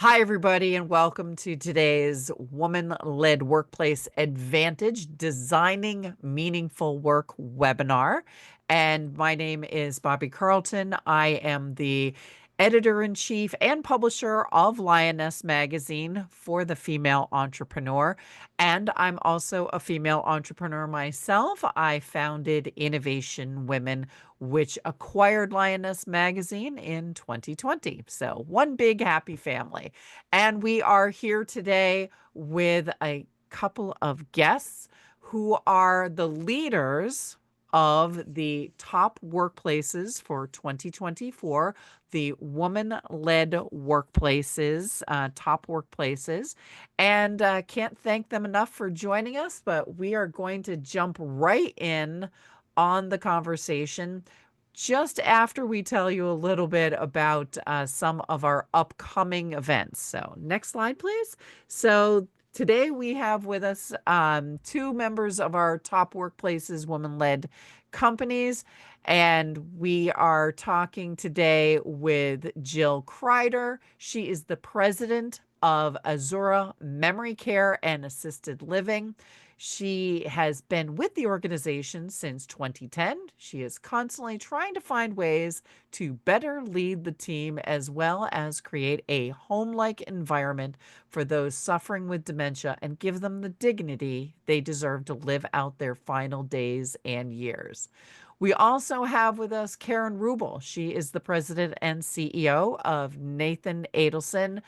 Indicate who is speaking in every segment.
Speaker 1: Hi, everybody, and welcome to today's Woman-Led Workplace Advantage Designing Meaningful Work webinar. And my name is Bobby Carlton. I am the editor-in-chief and publisher of Lioness Magazine for the female entrepreneur. And I'm also a female entrepreneur myself. I founded Innovation Women, which acquired Lioness Magazine in 2020. So one big happy family. And we are here today with a couple of guests who are the leaders of the top workplaces for 2024, the woman-led workplaces, top workplaces. And can't thank them enough for joining us, but we are going to jump right in on the conversation just after we tell you a little bit about some of our upcoming events. So next slide, please. So today we have with us two members of our top workplaces, women-led companies. And we are talking today with Jill Kreider. She is the president of Azura Memory Care and Assisted Living. She has been with the organization since 2010. She is constantly trying to find ways to better lead the team as well as create a home-like environment for those suffering with dementia and give them the dignity they deserve to live out their final days and years. We also have with us Karen Rubel. She is the president and CEO of Nathan Adelson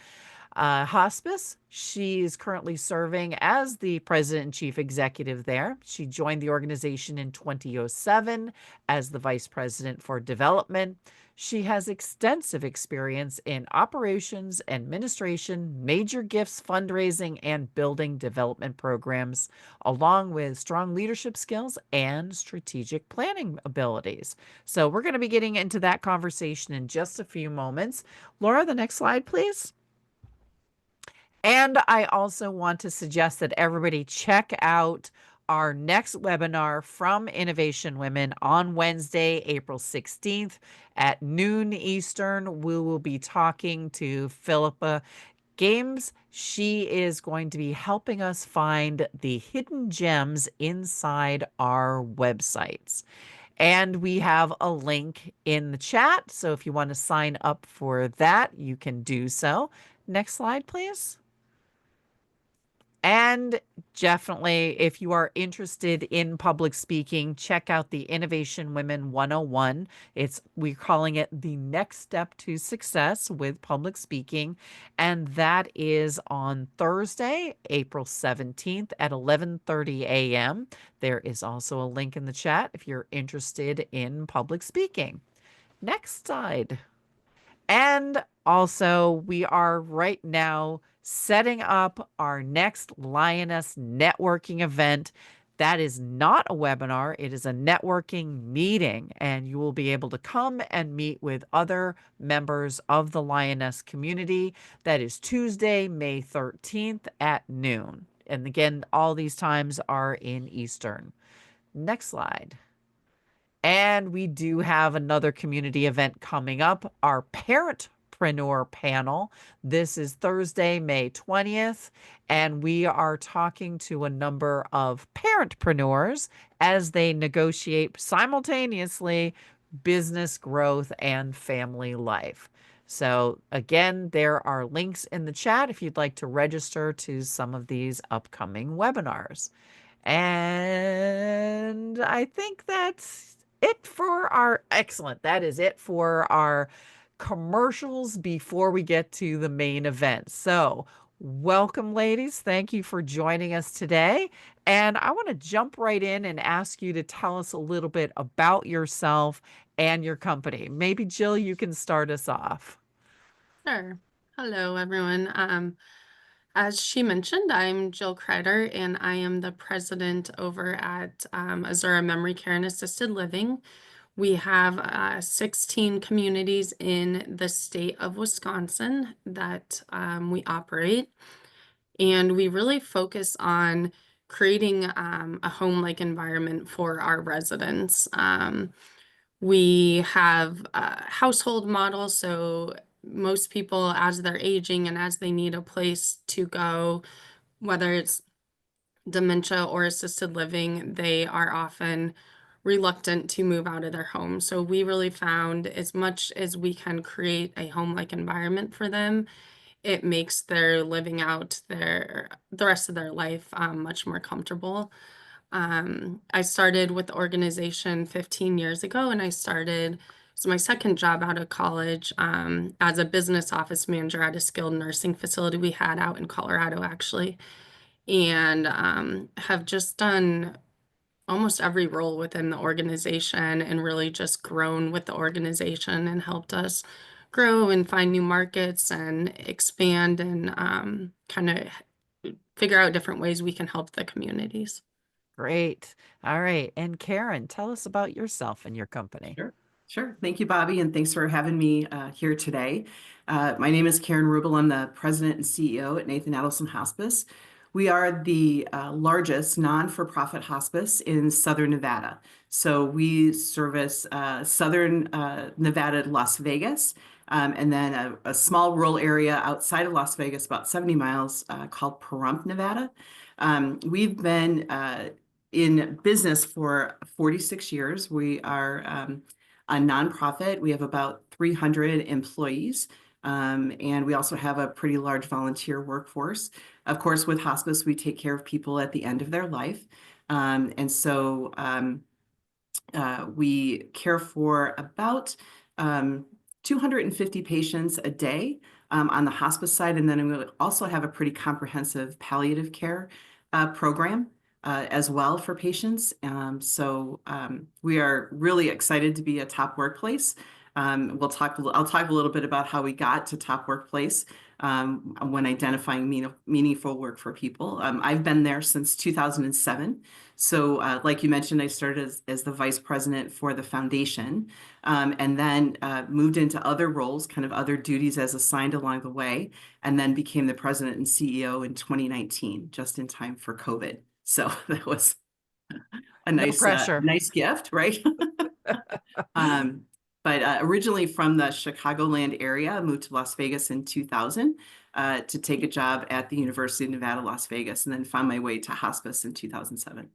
Speaker 1: Hospice. She is currently serving as the president and chief executive there. She joined the organization in 2007 as the vice president for development. She has extensive experience in operations, administration, major gifts, fundraising, and building development programs, along with strong leadership skills and strategic planning abilities. So we're going to be getting into that conversation in just a few moments. Laura, the next slide, please. And I also want to suggest that everybody check out our next webinar from Innovation Women on Wednesday, April 16th at noon Eastern. We will be talking to Philippa Games. She is going to be helping us find the hidden gems inside our websites. And we have a link in the chat. So if you want to sign up for that, you can do so. Next slide, please. And definitely, if you are interested in public speaking, check out the Innovation Women 101. We're calling it the next step to success with public speaking. And that is on Thursday, April 17th at 11:30 a.m. There is also a link in the chat if you're interested in public speaking. Next slide. And also, we are right now setting up our next Lioness networking event. That is not a webinar, it is a networking meeting, and you will be able to come and meet with other members of the Lioness community. That is Tuesday, May 13th at noon. And again, all these times are in Eastern. Next slide. And we do have another community event coming up, our Parentpreneur panel. This is Thursday, May 20th, and we are talking to a number of parentpreneurs as they negotiate simultaneously business growth and family life. So again, there are links in the chat if you'd like to register to some of these upcoming webinars. And I think that's it for our excellent. That is it for our commercials before we get to the main event. So welcome, ladies. Thank you for joining us today. And I want to jump right in and ask you to tell us a little bit about yourself and your company. Maybe Jill, you can start us off.
Speaker 2: Sure. Hello, everyone. As she mentioned, I'm Jill Kreider, and I am the president over at Azura Memory Care and Assisted Living. We have 16 communities in the state of Wisconsin that we operate, and we really focus on creating a home-like environment for our residents. We have a household model, so most people, as they're aging and as they need a place to go, whether it's dementia or assisted living, they are often reluctant to move out of their home. So we really found as much as we can create a home-like environment for them, it makes their living out the rest of their life much more comfortable. I started with the organization 15 years ago, and I started so my second job out of college as a business office manager at a skilled nursing facility we had out in Colorado, actually, and have just done almost every role within the organization and really just grown with the organization and helped us grow and find new markets and expand and kind of figure out different ways we can help the communities.
Speaker 1: Great. All right. And Karen, tell us about yourself and your company.
Speaker 3: Sure. Sure. Thank you, Bobby, and thanks for having me here today. My name is Karen Rubel. I'm the president and CEO at Nathan Adelson Hospice. We are the largest non-for-profit hospice in Southern Nevada. So we service Southern Nevada, Las Vegas, and then a small rural area outside of Las Vegas, about 70 miles, called Pahrump, Nevada. We've been in business for 46 years. We are a nonprofit. We have about 300 employees, and we also have a pretty large volunteer workforce. Of course, with hospice, we take care of people at the end of their life. We care for about 250 patients a day on the hospice side. And then we also have a pretty comprehensive palliative care program as well for patients. We are really excited to be a top workplace. I'll talk a little bit about how we got to top workplace when identifying meaningful work for people. I've been there since 2007. So like you mentioned, I started as the vice president for the foundation, and then moved into other roles, kind of other duties as assigned along the way, and then became the president and CEO in 2019, just in time for COVID. So that was a
Speaker 1: No
Speaker 3: nice,
Speaker 1: pressure.
Speaker 3: nice gift, right? But originally from the Chicagoland area, I moved to Las Vegas in 2000 to take a job at the University of Nevada, Las Vegas, and then found my way to hospice in 2007.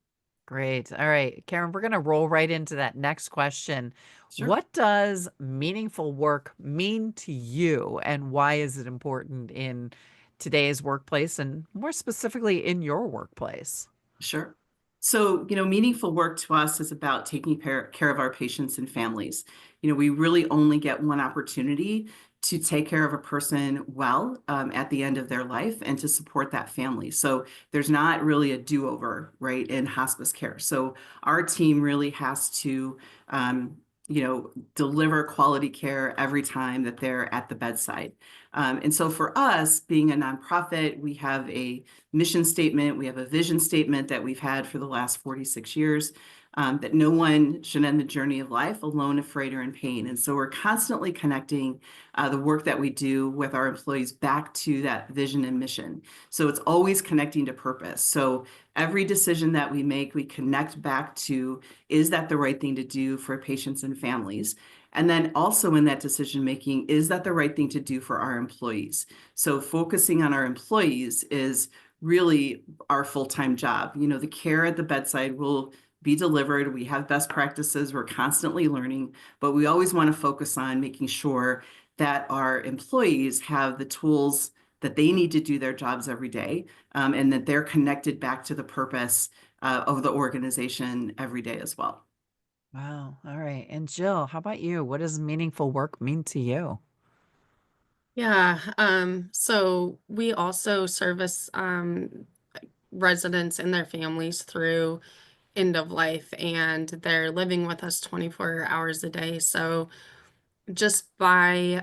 Speaker 1: Great. All right, Karen, we're going to roll right into that next question.
Speaker 3: Sure.
Speaker 1: What does meaningful work mean to you, and why is it important in today's workplace and more specifically in your workplace?
Speaker 3: Sure. So, meaningful work to us is about taking care of our patients and families. We really only get one opportunity to take care of a person well at the end of their life and to support that family. So there's not really a do-over, right, in hospice care. So our team really has to, deliver quality care every time that they're at the bedside. And so for us, being a nonprofit, we have a mission statement, we have a vision statement that we've had for the last 46 years, that no one should end the journey of life alone, afraid, or in pain. And so we're constantly connecting the work that we do with our employees back to that vision and mission. So it's always connecting to purpose. So every decision that we make, we connect back to, is that the right thing to do for patients and families? And then also in that decision making, is that the right thing to do for our employees? So focusing on our employees is really our full-time job. The care at the bedside will be delivered. We have best practices. We're constantly learning, but we always want to focus on making sure that our employees have the tools that they need to do their jobs every day, and that they're connected back to the purpose of the organization every day as well.
Speaker 1: Wow. All right. And Jill, how about you? What does meaningful work mean to you?
Speaker 2: Yeah, so we also service residents and their families through end of life, and they're living with us 24 hours a day. So just by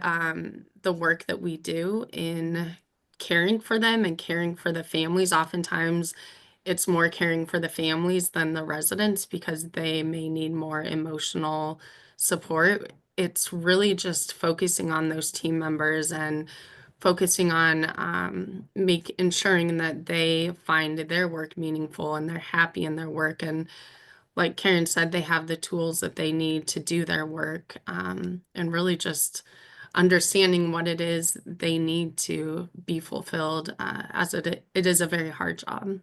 Speaker 2: the work that we do in caring for them and caring for the families, oftentimes it's more caring for the families than the residents because they may need more emotional support. It's really just focusing on those team members and focusing on ensuring that they find their work meaningful and they're happy in their work, and like Karen said, they have the tools that they need to do their work, and really just understanding what it is they need to be fulfilled, as it is a very hard job.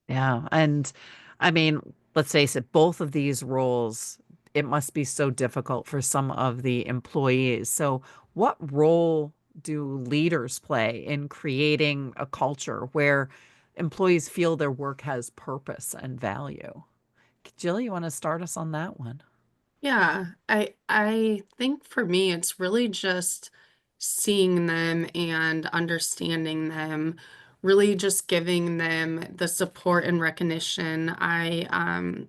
Speaker 1: Yeah. And I mean, let's face it, both of these roles, it must be so difficult for some of the employees. So, what role do leaders play in creating a culture where employees feel their work has purpose and value? Jill, you want to start us on that one?
Speaker 2: Yeah, I think for me it's really just seeing them and understanding them, really just giving them the support and recognition. I'm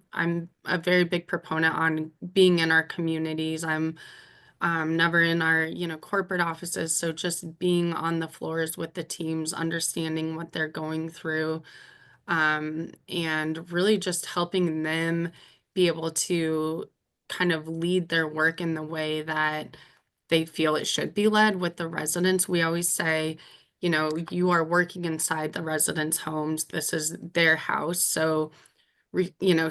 Speaker 2: a very big proponent on being in our communities. I'm never in our, corporate offices, so just being on the floors with the teams, understanding what they're going through, and really just helping them be able to kind of lead their work in the way that they feel it should be led with the residents. We always say, you are working inside the residents' homes. This is their house. So,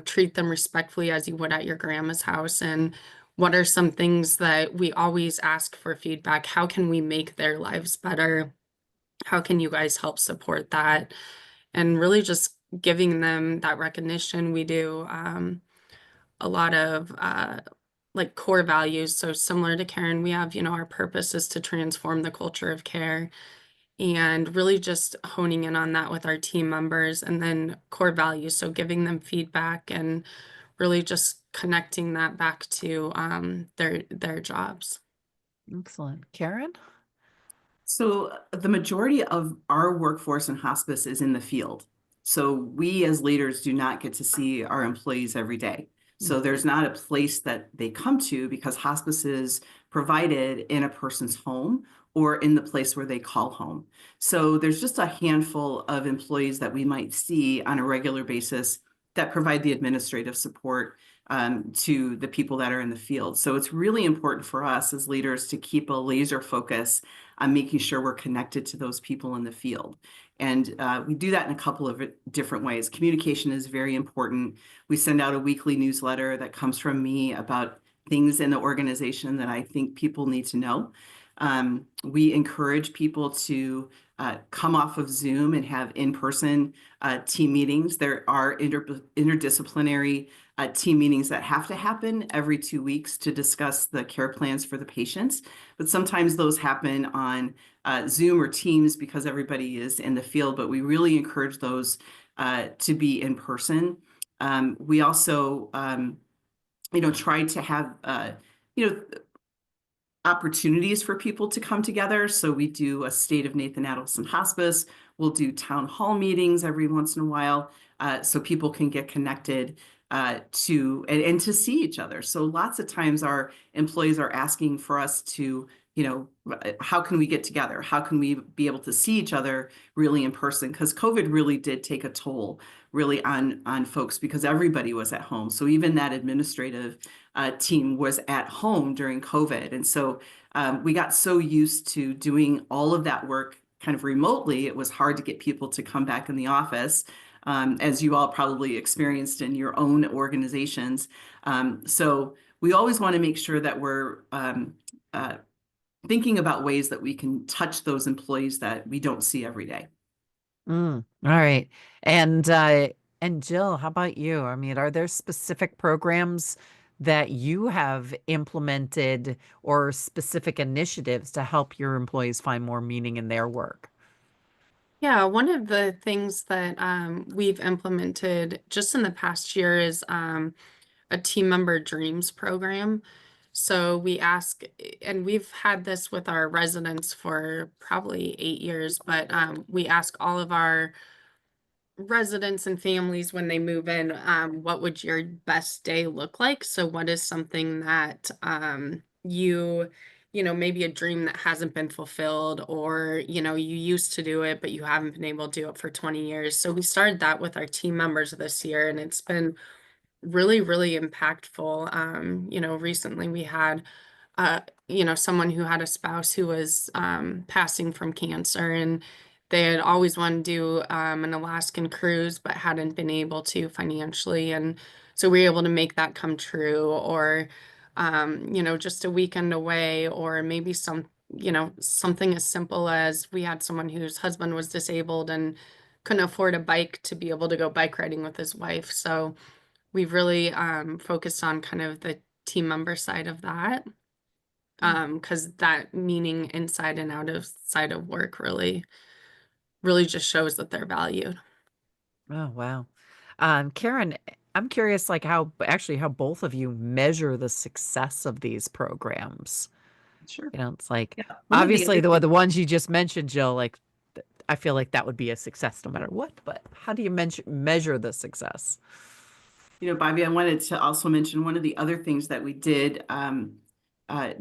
Speaker 2: treat them respectfully as you would at your grandma's house. And what are some things that we always ask for feedback? How can we make their lives better? How can you guys help support that? And really just giving them that recognition. We do a lot of like core values. So similar to Karen, we have, our purpose is to transform the culture of care, and really just honing in on that with our team members, and then core values. So giving them feedback and really just connecting that back to their jobs.
Speaker 1: Excellent. Karen?
Speaker 3: So the majority of our workforce in hospice is in the field. So we as leaders do not get to see our employees every day. So there's not a place that they come to because hospice is provided in a person's home or in the place where they call home. So there's just a handful of employees that we might see on a regular basis that provide the administrative support to the people that are in the field. So it's really important for us as leaders to keep a laser focus on making sure we're connected to those people in the field. And we do that in a couple of different ways. Communication is very important. We send out a weekly newsletter that comes from me about things in the organization that I think people need to know. We encourage people to come off of Zoom and have in-person team meetings. There are interdisciplinary team meetings that have to happen every 2 weeks to discuss the care plans for the patients. But sometimes those happen on Zoom or Teams because everybody is in the field, but we really encourage those to be in person. We also, try to have, opportunities for people to come together. So we do a State of Nathan Adelson Hospice. We'll do town hall meetings every once in a while so people can get connected and to see each other. So lots of times our employees are asking for us to, how can we get together? How can we be able to see each other really in person? Because COVID really did take a toll really on folks because everybody was at home. So even that administrative team was at home during COVID. And so we got so used to doing all of that work kind of remotely, it was hard to get people to come back in the office. As you all probably experienced in your own organizations. So we always want to make sure that we're thinking about ways that we can touch those employees that we don't see every day.
Speaker 1: All right. And Jill, how about you? I mean, are there specific programs that you have implemented or specific initiatives to help your employees find more meaning in their work?
Speaker 2: Yeah, one of the things that we've implemented just in the past year is a team member dreams program. So we ask, and we've had this with our residents for probably 8 years, but we ask all of our residents and families when they move in, what would your best day look like? So what is something that maybe a dream that hasn't been fulfilled, or you used to do it but you haven't been able to do it for 20 years. So we started that with our team members this year, and it's been really, really impactful. Recently we had someone who had a spouse who was passing from cancer, and they had always wanted to do an Alaskan cruise, but hadn't been able to financially. And so we were able to make that come true, or, just a weekend away, or maybe something as simple as we had someone whose husband was disabled and couldn't afford a bike to be able to go bike riding with his wife. So we've really focused on kind of the team member side of that. Because that meaning inside and out of side of work really just shows that they're valued.
Speaker 1: Oh, wow. Karen, I'm curious, like how both of you measure the success of these programs.
Speaker 3: Sure.
Speaker 1: It's like
Speaker 3: Yeah. One of the
Speaker 1: obviously
Speaker 3: other
Speaker 1: the ones you just mentioned, Jill, like I feel like that would be a success no matter what, but how do you measure the success?
Speaker 3: Bobby, I wanted to also mention one of the other things that we did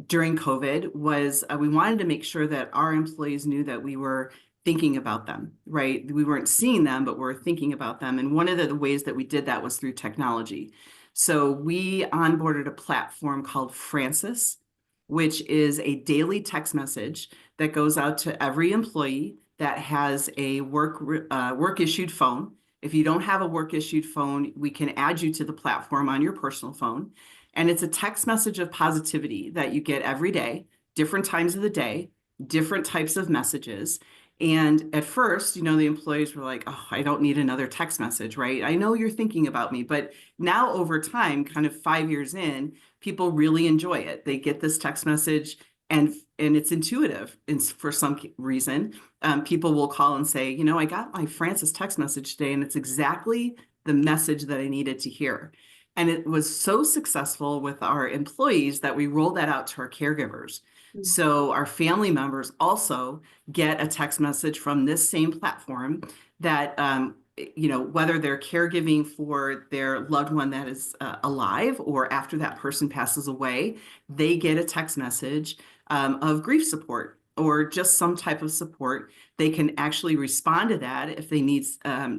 Speaker 3: during COVID was we wanted to make sure that our employees knew that we were thinking about them, right? We weren't seeing them, but we're thinking about them. And one of the ways that we did that was through technology. So we onboarded a platform called Francis, which is a daily text message that goes out to every employee that has a work issued phone. If you don't have a work issued phone, we can add you to the platform on your personal phone. And it's a text message of positivity that you get every day, different times of the day, different types of messages. And at first, the employees were like, oh, I don't need another text message, right? I know you're thinking about me. But now over time, kind of 5 years in, people really enjoy it. They get this text message and it's intuitive. And for some reason, people will call and say, I got my Francis text message today, and it's exactly the message that I needed to hear. And it was so successful with our employees that we rolled that out to our caregivers. So our family members also get a text message from this same platform that, whether they're caregiving for their loved one that is alive or after that person passes away, they get a text message of grief support or just some type of support. They can actually respond to that if they need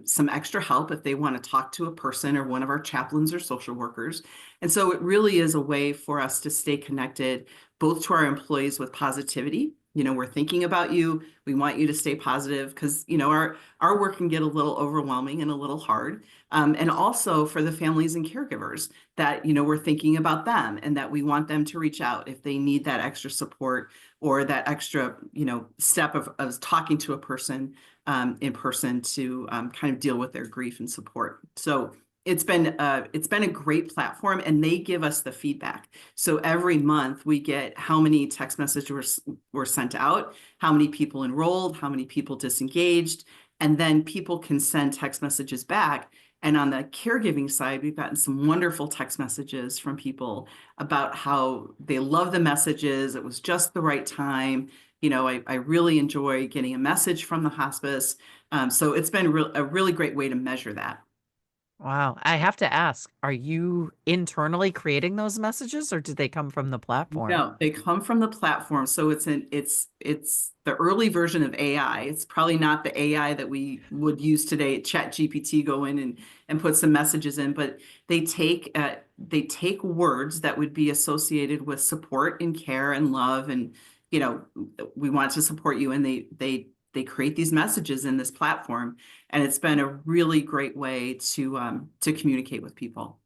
Speaker 3: some extra help, if they want to talk to a person or one of our chaplains or social workers. And so it really is a way for us to stay connected both to our employees with positivity. We're thinking about you. We want you to stay positive because, our work can get a little overwhelming and a little hard. And also for the families and caregivers that, we're thinking about them and that we want them to reach out if they need that extra support or that extra, step of talking to a person in person to kind of deal with their grief and support. So it's been a great platform, and they give us the feedback. So every month we get how many text messages were sent out, how many people enrolled, how many people disengaged, and then people can send text messages back. And on the caregiving side, we've gotten some wonderful text messages from people about how they love the messages. It was just the right time. I really enjoy getting a message from the hospice. So it's been a really great way to measure that.
Speaker 1: Wow. I have to ask, are you internally creating those messages or did they come from the platform?
Speaker 3: No, they come from the platform. So it's the early version of AI. It's probably not the AI that we would use today, Chat GPT, go in and put some messages in, but they take words that would be associated with support and care and love and we want to support you, and they create these messages in this platform, and it's been a really great way to communicate with people.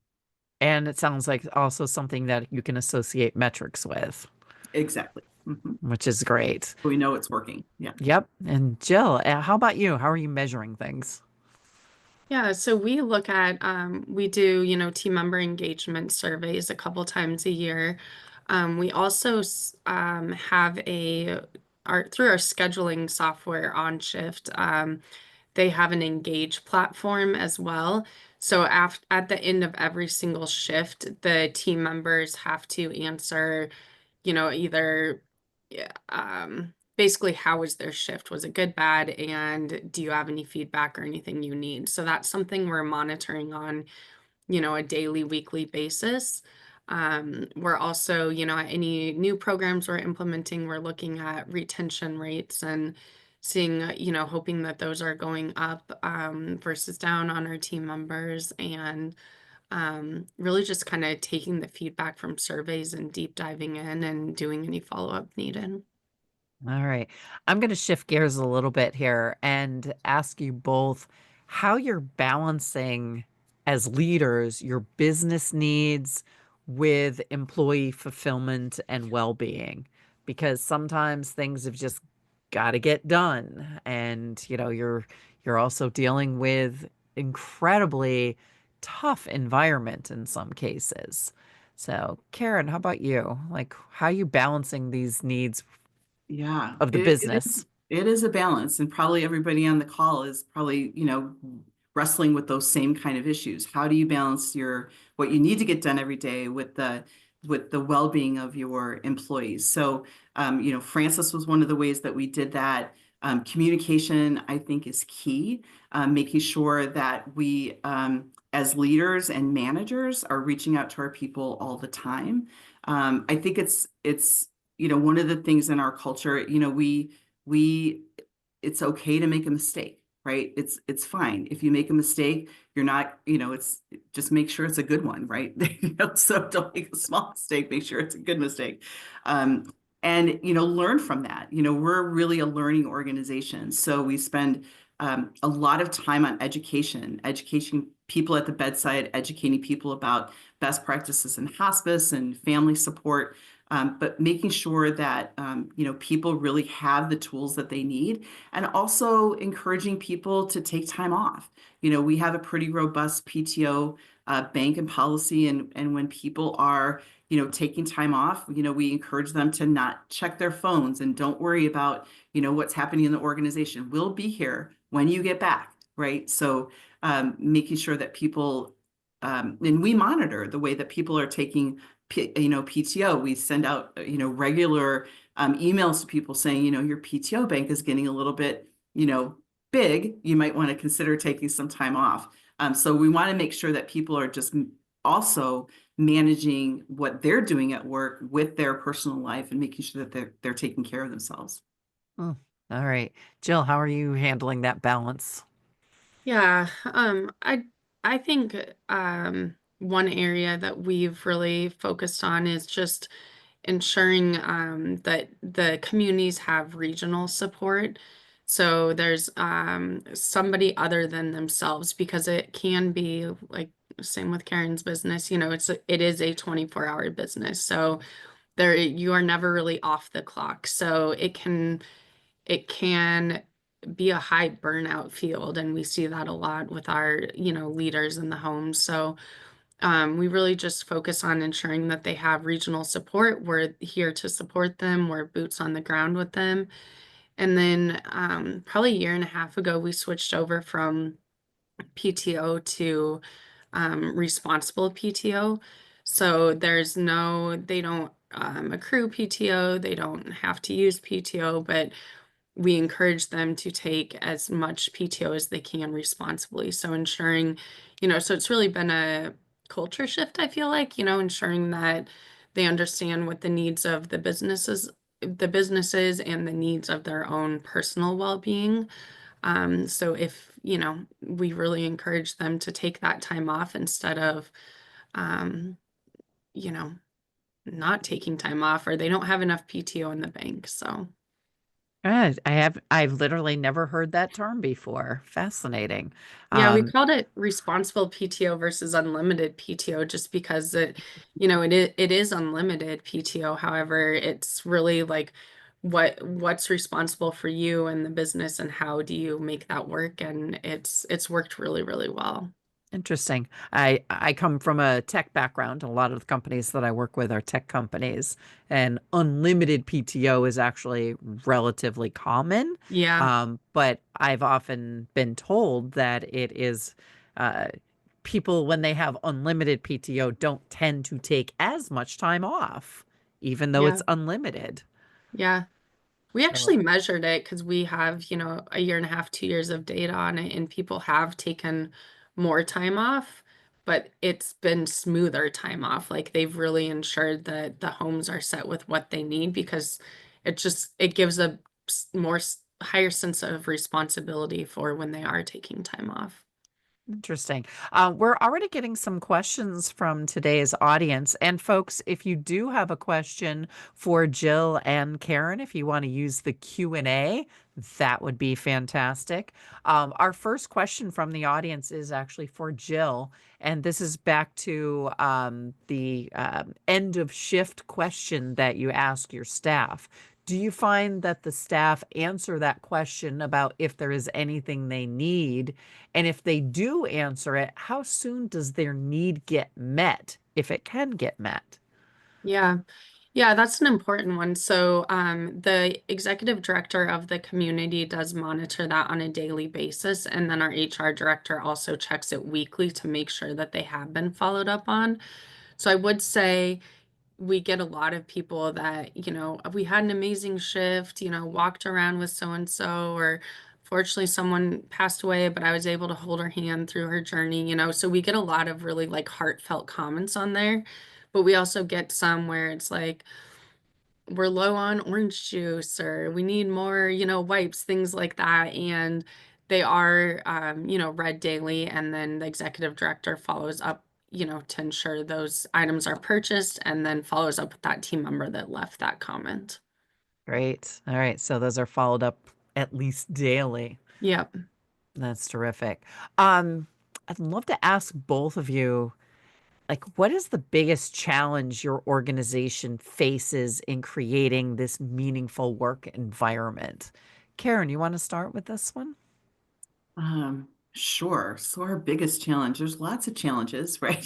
Speaker 1: And it sounds like also something that you can associate metrics with,
Speaker 3: Exactly. Mhm.
Speaker 1: which is great.
Speaker 3: We know it's working. Yeah.
Speaker 1: Yep. And Jill, how about you? How are you measuring things?
Speaker 2: Yeah, so we look at we do, team member engagement surveys a couple times a year. We also have through our scheduling software on shift, they have an engage platform as well. So at the end of every single shift, the team members have to answer, either yeah, basically how was their shift? Was it good, bad? And do you have any feedback or anything you need? So that's something we're monitoring on, a daily, weekly basis. We're also, any new programs we're implementing, we're looking at retention rates and seeing, hoping that those are going up versus down on our team members and really just kind of taking the feedback from surveys and deep diving in and doing any follow-up needed.
Speaker 1: All right. I'm going to shift gears a little bit here and ask you both how you're balancing as leaders your business needs with employee fulfillment and well-being. because sometimes things have just got to get done. And, you're also dealing with incredibly tough environment in some cases. So, Karen, how about you? Like, how are you balancing these needs
Speaker 3: Yeah,
Speaker 1: of the business?
Speaker 3: it is a balance, and probably everybody on the call is probably, wrestling with those same kind of issues. How do you balance what you need to get done every day with the well-being of your employees? So, Francis was one of the ways that we did that. Communication, I think, is key. Making sure that we, as leaders and managers, are reaching out to our people all the time. I think it's one of the things in our culture, we it's okay to make a mistake, right? It's fine. If you make a mistake, you're not, it's just make sure it's a good one, right? So don't make a small mistake, make sure it's a good mistake. Um, and learn from that. We're really a learning organization. So we spend a lot of time on education people at the bedside, educating people about best practices in hospice and family support. But making sure that people really have the tools that they need, and also encouraging people to take time off. We have a pretty robust PTO bank and policy, and when people are taking time off, we encourage them to not check their phones and don't worry about what's happening in the organization. We'll be here when you get back, right? So making sure that people and we monitor the way that people are taking PTO. We send out, regular emails to people saying, your PTO bank is getting a little bit, big. You might want to consider taking some time off. So we want to make sure that people are just also managing what they're doing at work with their personal life and making sure that they're taking care of themselves.
Speaker 1: Mm, all right. Jill, how are you handling that balance?
Speaker 2: Yeah, I think one area that we've really focused on is just ensuring that the communities have regional support. So there's somebody other than themselves, because it can be like same with Karen's business, it is a 24-hour business. So there you are never really off the clock. So it can be a high burnout field, and we see that a lot with our leaders in the homes. So we really just focus on ensuring that they have regional support. We're here to support them. We're boots on the ground with them. And then probably a year and a half ago, we switched over from PTO to responsible PTO. So they don't accrue PTO, they don't have to use PTO, but we encourage them to take as much PTO as they can responsibly. So ensuring, so it's really been a culture shift, I feel like, ensuring that they understand what the needs of the businesses and the needs of their own personal well-being. So if, we really encourage them to take that time off instead of, um, you know, not taking time off, or they don't have enough PTO in the bank. So
Speaker 1: I've literally never heard that term before. Fascinating.
Speaker 2: yeah, we
Speaker 1: Um,
Speaker 2: called it responsible PTO versus unlimited PTO just because it is unlimited PTO. However, it's really like what's responsible for you and the business, and how do you make that work? And it's worked really, really well.
Speaker 1: Interesting. I come from a tech background. A lot of the companies that I work with are tech companies, and unlimited PTO is actually relatively common.
Speaker 2: Yeah,
Speaker 1: But I've often been told that it is uh, people, when they have unlimited PTO, don't tend to take as much time off, even though
Speaker 2: yeah,
Speaker 1: it's unlimited.
Speaker 2: yeah. We
Speaker 1: So
Speaker 2: actually measured it because we have, a year and a half, 2 years of data on it, and people have taken more time off, but it's been smoother time off. Like they've really ensured that the homes are set with what they need, because it gives a higher sense of responsibility for when they are taking time off.
Speaker 1: interesting. We're already getting some questions from today's audience. And folks, if you do have a question for Jill and Karen, if you want to use the Q&A, That would be fantastic. Our first question from the audience is actually for Jill, and this is back to the end of shift question that you ask your staff. Do you find that the staff answer that question about if there is anything they need? And if they do answer it, how soon does their need get met, if it can get met?
Speaker 2: Yeah. Yeah, that's an important one. So, the executive director of the community does monitor that on a daily basis, and then our HR director also checks it weekly to make sure that they have been followed up on. So, I would say we get a lot of people that, we had an amazing shift, walked around with so and so, or fortunately someone passed away, but I was able to hold her hand through her journey, so we get a lot of really like heartfelt comments on there. But we also get some where it's like, we're low on orange juice, or we need more, wipes, things like that. And they are, read daily. And then the executive director follows up, to ensure those items are purchased, and then follows up with that team member that left that comment.
Speaker 1: Great. All right. So those are followed up at least daily.
Speaker 2: Yep.
Speaker 1: That's terrific. Um, I'd love to ask both of you, like, what is the biggest challenge your organization faces in creating this meaningful work environment? Karen, you want to start with this one?
Speaker 3: Sure. So our biggest challenge, there's lots of challenges, right?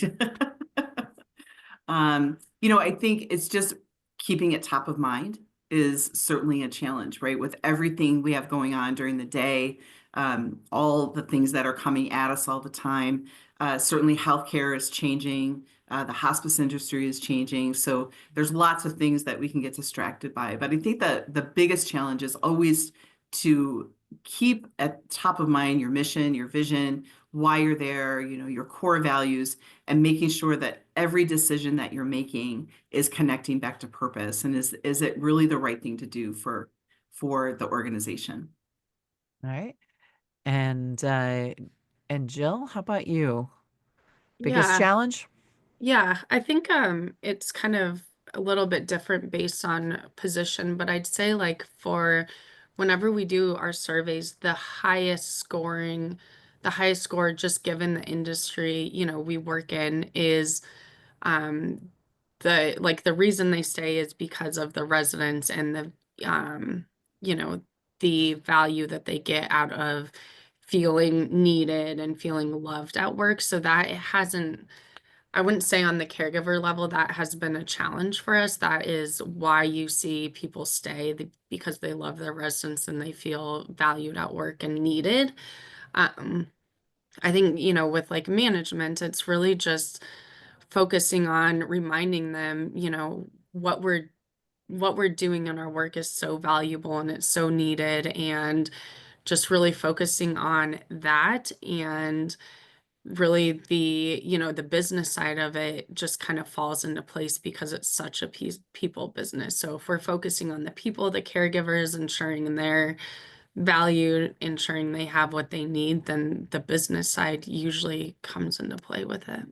Speaker 3: I think it's just keeping it top of mind is certainly a challenge, right? With everything we have going on during the day, all the things that are coming at us all the time. Certainly healthcare is changing. The hospice industry is changing. So there's lots of things that we can get distracted by. But I think that the biggest challenge is always to keep at top of mind your mission, your vision, why you're there, your core values, and making sure that every decision that you're making is connecting back to purpose, and is it really the right thing to do for the organization.
Speaker 1: All right. And Jill, how about you? Biggest
Speaker 2: Yeah.
Speaker 1: challenge?
Speaker 2: Yeah, I think it's kind of a little bit different based on position, but I'd say like for whenever we do our surveys, the highest score just given the industry, we work in is um the reason they stay is because of the residents and um you know the value that they get out of feeling needed and feeling loved at work. So that it hasn't, I wouldn't say on the caregiver level that has been a challenge for us. That is why you see people stay, because they love their residents and they feel valued at work and needed. Um, I think, with like management, it's really just focusing on reminding them, what we're doing in our work is so valuable and it's so needed, and just really focusing on that. And really the business side of it just kind of falls into place because it's such a people business. So if we're focusing on the people, the caregivers, ensuring they're valued, ensuring they have what they need, then the business side usually comes into play with it.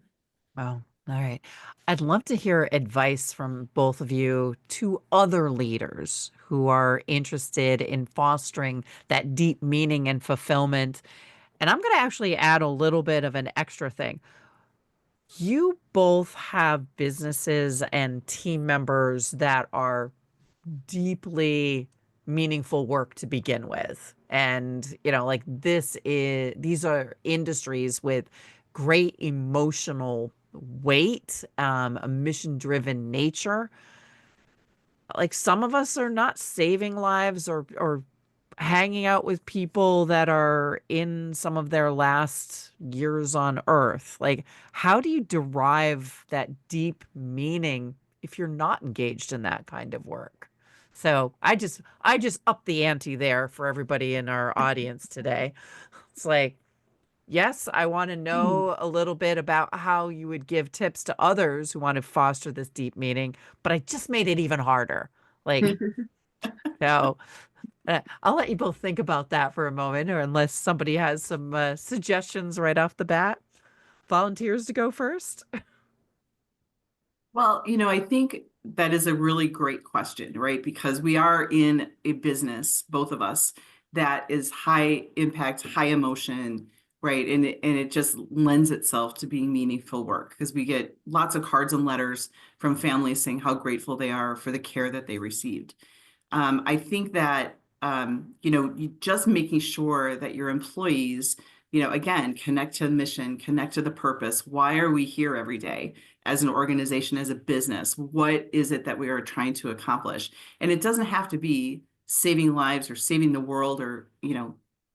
Speaker 1: Wow. All right. I'd love to hear advice from both of you to other leaders who are interested in fostering that deep meaning and fulfillment. And I'm going to actually add a little bit of an extra thing. You both have businesses and team members that are deeply meaningful work to begin with. And, like these are industries with great emotional weight, a mission-driven nature. Like some of us are not saving lives or hanging out with people that are in some of their last years on earth. Like, how do you derive that deep meaning if you're not engaged in that kind of work? So I just up the ante there for everybody in our audience today. It's like, yes, I want to know a little bit about how you would give tips to others who want to foster this deep meaning, but I just made it even harder. Like, so I'll let you both think about that for a moment, or unless somebody has some suggestions right off the bat. Volunteers to go first?
Speaker 3: Well, I think that is a really great question, right? Because we are in a business, both of us, that is high impact, high emotion, right? And it just lends itself to being meaningful work, because we get lots of cards and letters from families saying how grateful they are for the care that they received. I think that, you just making sure that your employees, again, connect to the mission, connect to the purpose. Why are we here every day as an organization, as a business? What is it that we are trying to accomplish? And it doesn't have to be saving lives or saving the world or,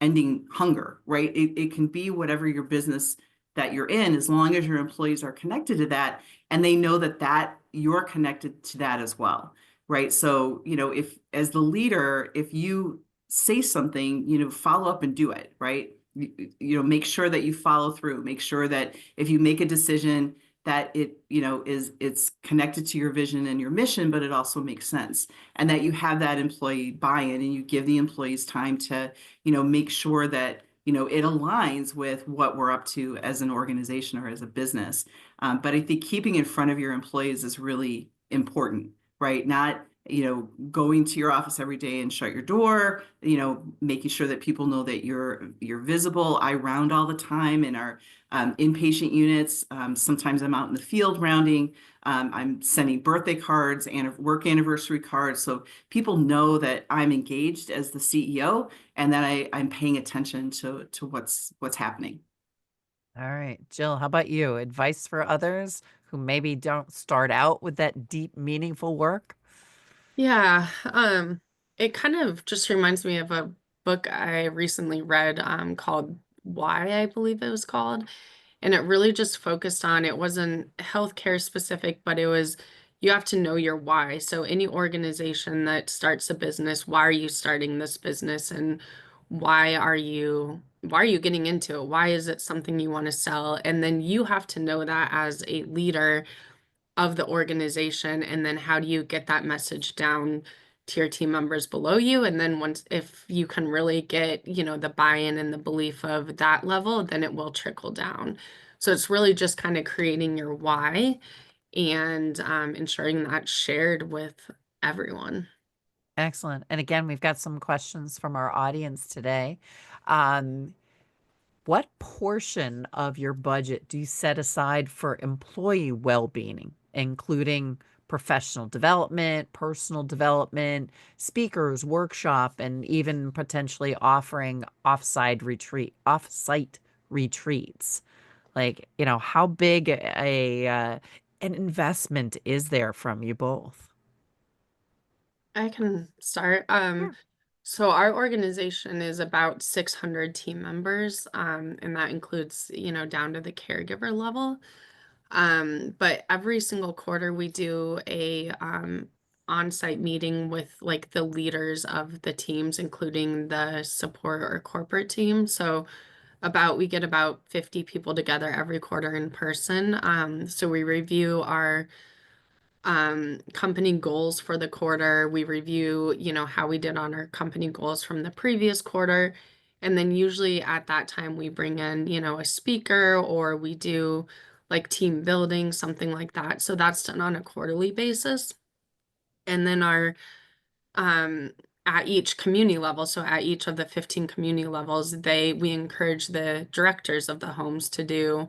Speaker 3: ending hunger, right? It can be whatever your business that you're in, as long as your employees are connected to that and they know that you're connected to that as well. Right. So, if as the leader, if you say something, follow up and do it, right? Make sure that you follow through, make sure that if you make a decision that it's connected to your vision and your mission, but it also makes sense. And that you have that employee buy-in and you give the employees time to, make sure that, it aligns with what we're up to as an organization or as a business. But I think keeping in front of your employees is really important, right? Not, going to your office every day and shut your door, making sure that people know that you're visible. I round all the time in our inpatient units. Sometimes I'm out in the field rounding. I'm sending birthday cards and work anniversary cards. So people know that I'm engaged as the CEO and that I'm paying attention to what's happening.
Speaker 1: All right, Jill, how about you? Advice for others who maybe don't start out with that deep, meaningful work?
Speaker 2: Yeah, it kind of just reminds me of a book I recently read called Why, I believe it was called. And it really just focused on, it wasn't healthcare specific, but it was you have to know your why. So any organization that starts a business, why are you starting this business and why are you getting into it? Why is it something you want to sell? And then you have to know that as a leader of the organization, and then how do you get that message down to your team members below you? And then once, if you can really get, the buy-in and the belief of that level, then it will trickle down. So it's really just kind of creating your why and ensuring that's shared with everyone.
Speaker 1: Excellent. And again, we've got some questions from our audience today. Um, what portion of your budget do you set aside for employee well-being, including professional development, personal development, speakers, workshop, and even potentially offering off-site retreats? Like, how big an investment is there from you both?
Speaker 2: I can start.
Speaker 1: Sure.
Speaker 2: So our organization is about 600 team members, and that includes, down to the caregiver level. But every single quarter we do a on-site meeting with like the leaders of the teams, including the support or corporate team. So we get about 50 people together every quarter in person. So we review our company goals for the quarter. We review, how we did on our company goals from the previous quarter. And then usually at that time we bring in, a speaker or we do like team building, something like that. So that's done on a quarterly basis. And then our at each community level, so at each of the 15 community levels, we encourage the directors of the homes to do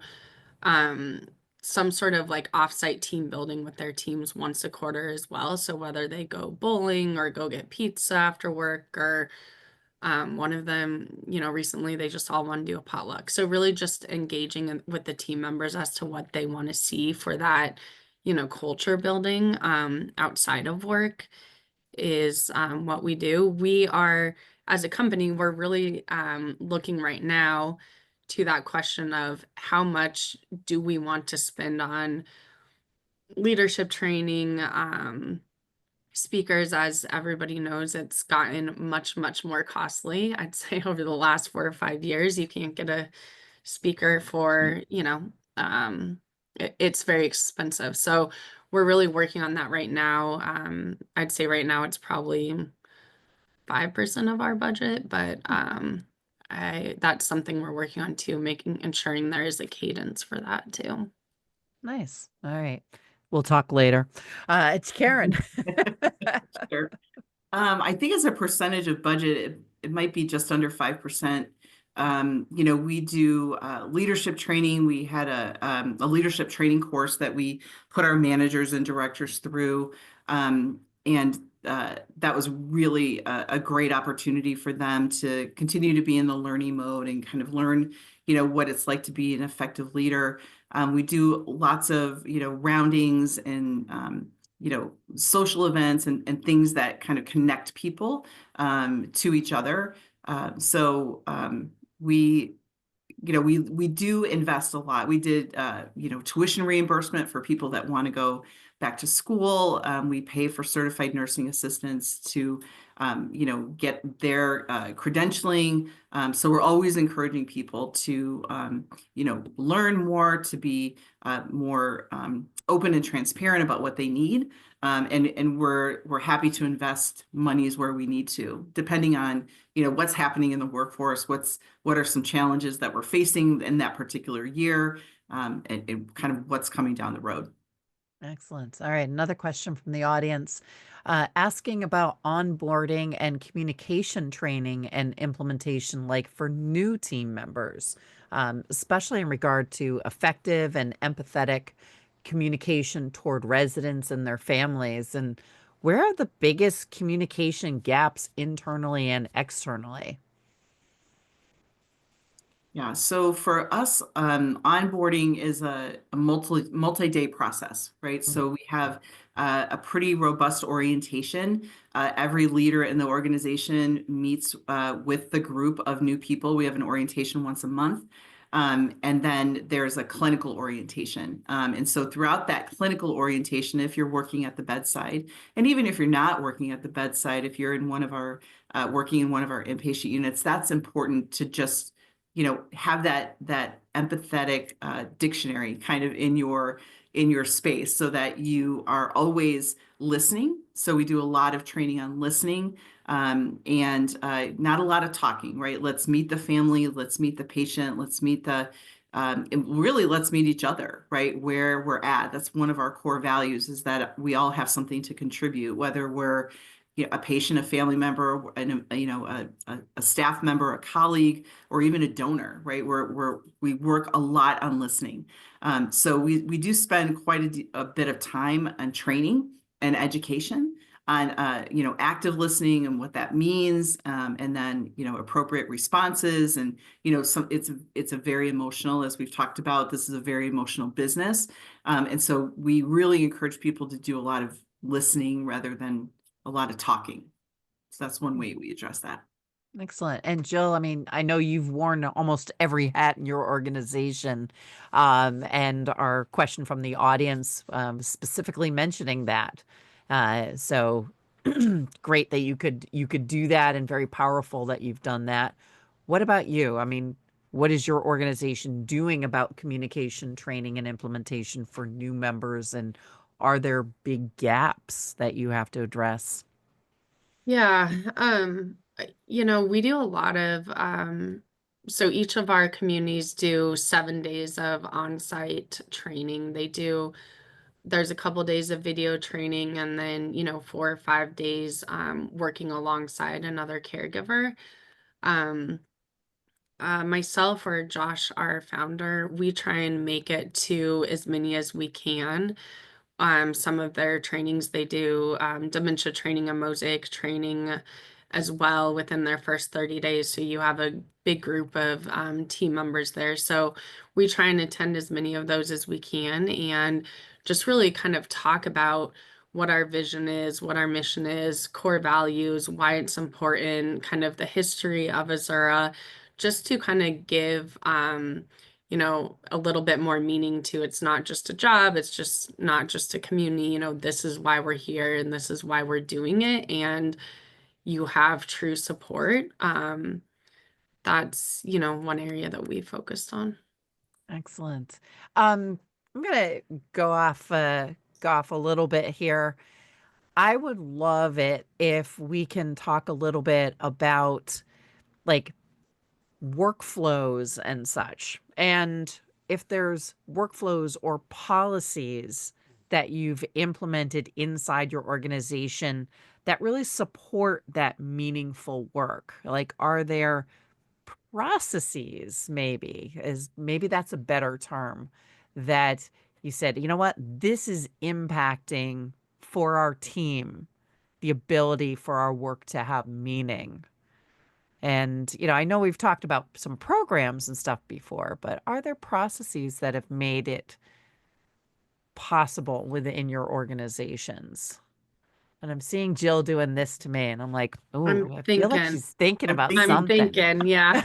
Speaker 2: um some sort of like offsite team building with their teams once a quarter as well. So whether they go bowling or go get pizza after work, or one of them, recently they just all want to do a potluck. So really just engaging with the team members as to what they want to see for that, culture building outside of work is what we do. We are, as a company, we're really looking right now to that question of how much do we want to spend on leadership training, speakers. As everybody knows, it's gotten much, much more costly. I'd say over the last 4 or 5 years, you can't get a speaker for, it's very expensive. So we're really working on that right now. I'd say right now it's probably 5% of our budget, but that's something we're working on too, ensuring there is a cadence for that too.
Speaker 1: Nice. All right. We'll talk later. It's Karen.
Speaker 3: Sure. I think as a percentage of budget, it might be just under 5%. We do leadership training. We had a leadership training course that we put our managers and directors through. And that was really a great opportunity for them to continue to be in the learning mode and kind of learn, what it's like to be an effective leader. We do lots of, roundings and, social events and things that kind of connect people to each other. We we do invest a lot. We did, tuition reimbursement for people that want to go back to school. We pay for certified nursing assistants to, get their credentialing. So we're always encouraging people to, learn more, to be more open and transparent about what they need. And we're happy to invest monies where we need to, depending on, what's happening in the workforce, what are some challenges that we're facing in that particular year, and kind of what's coming down the road.
Speaker 1: Excellent. All right. Another question from the audience asking about onboarding and communication training and implementation, like for new team members, especially in regard to effective and empathetic communication toward residents and their families. And where are the biggest communication gaps internally and externally?
Speaker 3: Yeah, so for us, onboarding is a multi-day process, right? So we have a pretty robust orientation. Every leader in the organization meets with the group of new people. We have an orientation once a month. And then there's a clinical orientation. And so throughout that clinical orientation, if you're working at the bedside, and even if you're not working at the bedside, if you're in one of our working in one of our inpatient units, that's important to just have that empathetic dictionary kind of in your space so that you are always listening. So we do a lot of training on listening, and not a lot of talking, right? Let's meet the family, let's meet the patient, let's meet and really let's meet each other, right? Where we're at. That's one of our core values, is that we all have something to contribute, whether we're a patient, a family member, and a staff member, a colleague, or even a donor, right? We work a lot on listening. So we do spend quite a bit of time on training and education on active listening and what that means, and then appropriate responses. And it's a very emotional, as we've talked about, this is a very emotional business, and so we really encourage people to do a lot of listening rather than a lot of talking. So that's one way we address that.
Speaker 1: Excellent. And Jill, I mean, I know you've worn almost every hat in your organization, and our question from the audience specifically mentioning that. So great that you could do that, and very powerful that you've done that. What about you? I mean, what is your organization doing about communication training and implementation for new members? And are there big gaps that you have to address?
Speaker 2: Yeah, we do a lot of so each of our communities do 7 days of on-site training. There's a couple days of video training, and then 4 or 5 days working alongside another caregiver. Um Myself or Josh, our founder, we try and make it to as many as we can. Some of their trainings, they do dementia training and mosaic training as well within their first 30 days. So you have a big group of team members there. So we try and attend as many of those as we can, and just really kind of talk about what our vision is, what our mission is, core values, why it's important, kind of the history of Azura, just to kind of give a little bit more meaning to it's not just a job, it's just not just a community, this is why we're here and this is why we're doing it, and you have true support. That's, one area that we focused on.
Speaker 1: Excellent. I'm gonna go off a little bit here. I would love it if we can talk a little bit about like workflows and such. And if there's workflows or policies that you've implemented inside your organization that really support that meaningful work? Like, are there processes, maybe that's a better term, that you said, you know what, this is impacting for our team the ability for our work to have meaning? And, I know we've talked about some programs and stuff before, but are there processes that have made it possible within your organizations? And I'm seeing Jill doing this to me, and I'm like, oh,
Speaker 2: I'm
Speaker 1: I feel like
Speaker 2: thinking.
Speaker 1: she's thinking
Speaker 3: I'm
Speaker 1: about
Speaker 3: thinking.
Speaker 2: I'm
Speaker 1: something.
Speaker 2: thinking, yeah.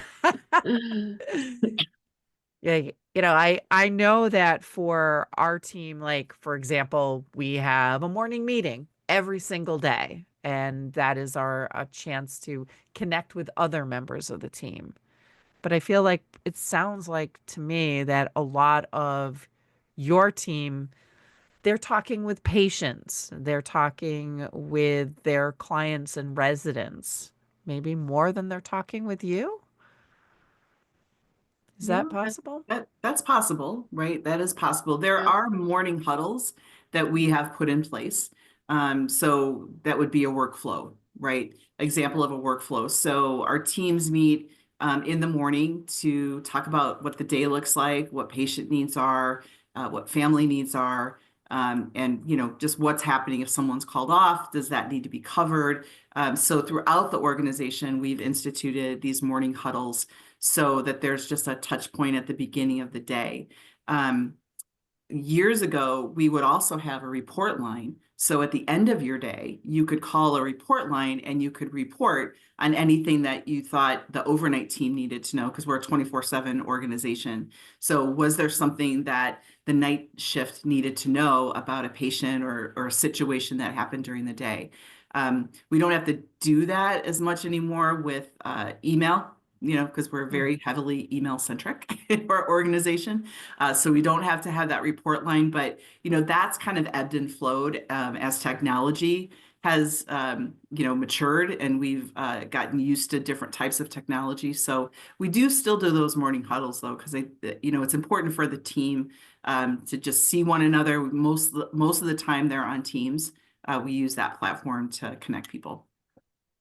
Speaker 1: Yeah, I know that for our team, like, for example, we have a morning meeting every single day, and that is our a chance to connect with other members of the team. But I feel like it sounds like to me that a lot of your team, they're talking with patients, they're talking with their clients and residents, maybe more than they're talking with you. Is
Speaker 3: Yeah,
Speaker 1: that possible?
Speaker 3: that's possible, right? That is possible. There
Speaker 2: Yep.
Speaker 3: are morning huddles that we have put in place. So that would be a workflow, right? Example of a workflow. So our teams meet in the morning to talk about what the day looks like, what patient needs are, what family needs are, and just what's happening if someone's called off. Does that need to be covered? So throughout the organization, we've instituted these morning huddles so that there's just a touch point at the beginning of the day. Years ago, we would also have a report line. So at the end of your day, you could call a report line and you could report on anything that you thought the overnight team needed to know, because we're a 24/7 organization. So was there something that the night shift needed to know about a patient or a situation that happened during the day? We don't have to do that as much anymore with email, because we're very heavily email centric in our organization. So we don't have to have that report line, but that's kind of ebbed and flowed as technology has matured, and we've gotten used to different types of technology. So we do still do those morning huddles though, because it's important for the team to just see one another. Most of the time they're on Teams. We use that platform to connect people.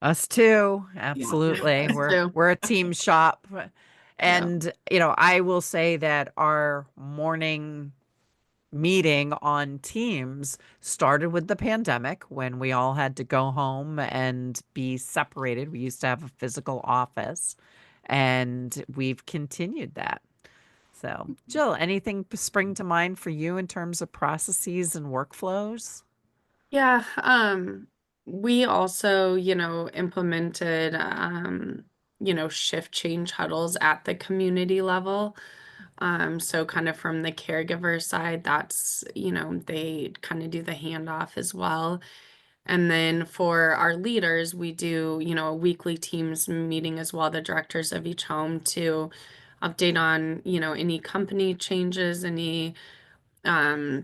Speaker 1: Us too.
Speaker 3: Yeah.
Speaker 1: Absolutely.
Speaker 2: Us
Speaker 1: We're
Speaker 2: too.
Speaker 1: we're a team shop.
Speaker 2: Yeah.
Speaker 1: And, I will say that our morning meeting on Teams started with the pandemic when we all had to go home and be separated. We used to have a physical office, and we've continued that. So, Jill, anything spring to mind for you in terms of processes and workflows?
Speaker 2: Yeah, we also, implemented, shift change huddles at the community level. So kind of from the caregiver side, that's, they kind of do the handoff as well. And then for our leaders, we do, a weekly teams meeting as well, the directors of each home to update on, any company changes, any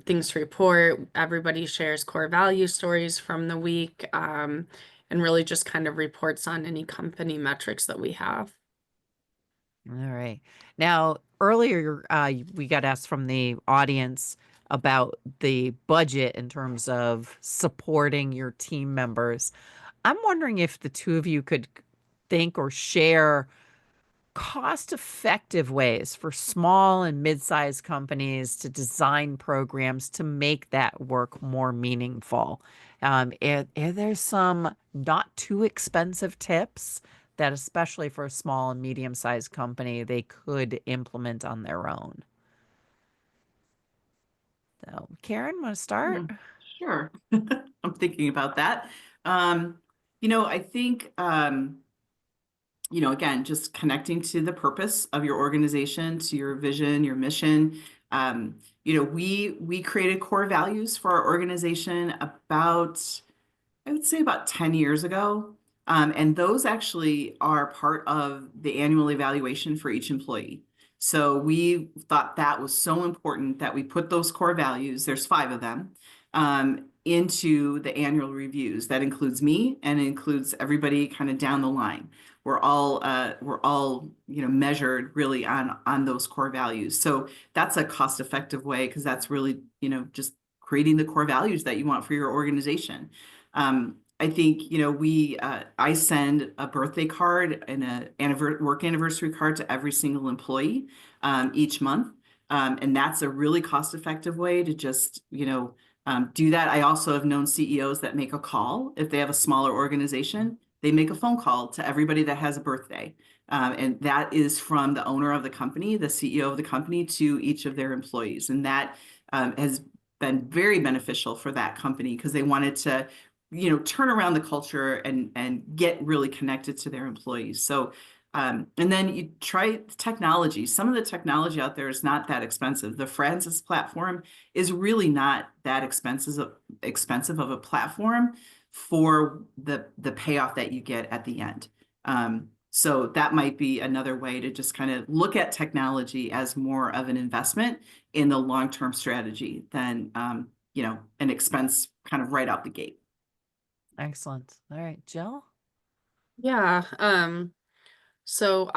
Speaker 2: things to report. Everybody shares core value stories from the week, and really just kind of reports on any company metrics that we have.
Speaker 1: All right. Now, earlier, we got asked from the audience about the budget in terms of supporting your team members. I'm wondering if the two of you could think or share cost-effective ways for small and mid-sized companies to design programs to make that work more meaningful. Are there some not too expensive tips that, especially for a small and medium-sized company, they could implement on their own? So, Karen, want to start?
Speaker 3: Yeah, sure. I'm thinking about that. I think, again, just connecting to the purpose of your organization, to your vision, your mission. We created core values for our organization I would say about 10 years ago. And those actually are part of the annual evaluation for each employee. So we thought that was so important that we put those core values, there's 5 of them, into the annual reviews. That includes me and it includes everybody kind of down the line. We're all measured really on those core values. So that's a cost-effective way, because that's really just creating the core values that you want for your organization. I think, I send a birthday card and work anniversary card to every single employee each month. And that's a really cost-effective way to just, do that. I also have known CEOs that make a call. If they have a smaller organization, they make a phone call to everybody that has a birthday. And that is from the owner of the company, the CEO of the company, to each of their employees. And that has been very beneficial for that company because they wanted to turn around the culture and get really connected to their employees. So, and then you try technology. Some of the technology out there is not that expensive. The Francis platform is really not that expensive of a platform for the payoff that you get at the end. So that might be another way to just kind of look at technology as more of an investment in the long-term strategy than an expense kind of right out the gate.
Speaker 1: Excellent. All right, Jill?
Speaker 2: Yeah. So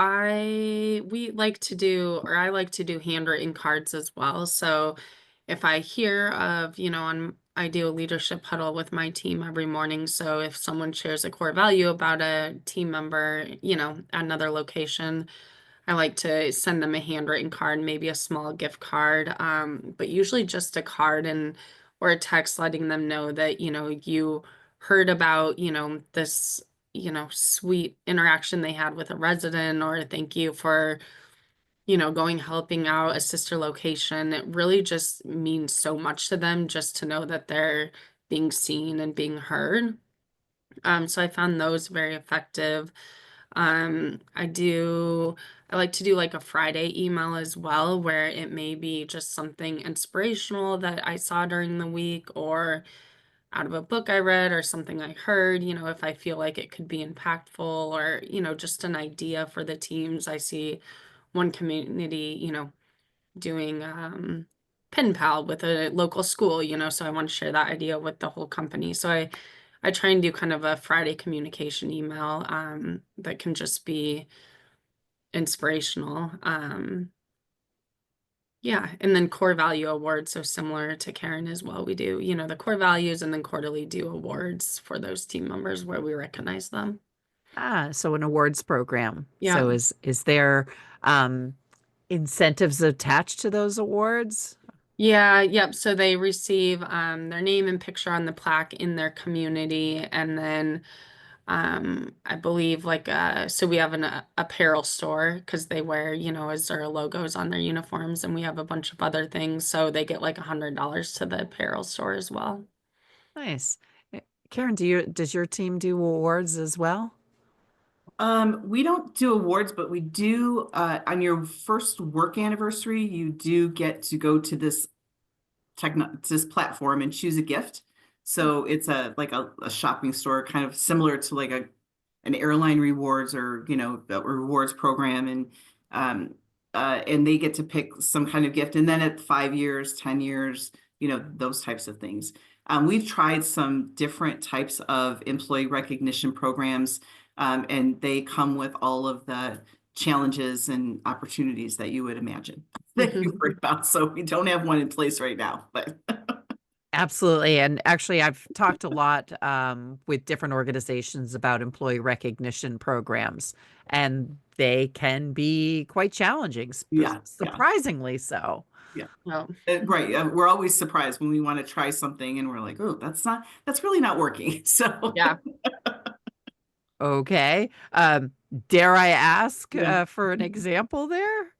Speaker 2: we like to do, or I like to do handwritten cards as well. So if I hear of, I do a leadership huddle with my team every morning. So if someone shares a core value about a team member, at another location, I like to send them a handwritten card, maybe a small gift card, but usually just a card and or a text letting them know that, you heard about, this, sweet interaction they had with a resident, or thank you for, going helping out a sister location. It really just means so much to them just to know that they're being seen and being heard. So I found those very effective. I like to do like a Friday email as well, where it may be just something inspirational that I saw during the week or out of a book I read or something I heard, if I feel like it could be impactful or, just an idea for the teams. I see one community, doing pen pal with a local school, so I want to share that idea with the whole company. So I try and do kind of a Friday communication email that can just be inspirational. Yeah, and then core value awards, so similar to Karen as well. We do, the core values and then quarterly do awards for those team members where we recognize them.
Speaker 1: So an awards program.
Speaker 2: Yeah.
Speaker 1: So is there um, incentives attached to those awards?
Speaker 2: Yeah, yep. So they receive their name and picture on the plaque in their community, and then I believe like so we have an apparel store because they wear, Azura logos on their uniforms, and we have a bunch of other things, so they get like $100 to the apparel store as well.
Speaker 1: Nice. Karen, does your team do awards as well?
Speaker 3: We don't do awards, but we do, on your first work anniversary, you do get to go to this platform and choose a gift. So it's like a shopping store, kind of similar to like an airline rewards or, a rewards program. And they get to pick some kind of gift. And then at 5 years, 10 years, those types of things. We've tried some different types of employee recognition programs, and they come with all of the challenges and opportunities that you would imagine that you've heard about. So we don't have one in place right now, but
Speaker 1: Absolutely. And actually, I've talked a lot with different organizations about employee recognition programs, and they can be quite challenging,
Speaker 3: yeah, yeah,
Speaker 1: surprisingly so.
Speaker 3: yeah.
Speaker 2: Well,
Speaker 3: Right. We're always surprised when we want to try something and we're like, oh, that's really not working. So
Speaker 2: yeah.
Speaker 1: Okay. Dare I ask
Speaker 3: yeah.
Speaker 1: for an example there?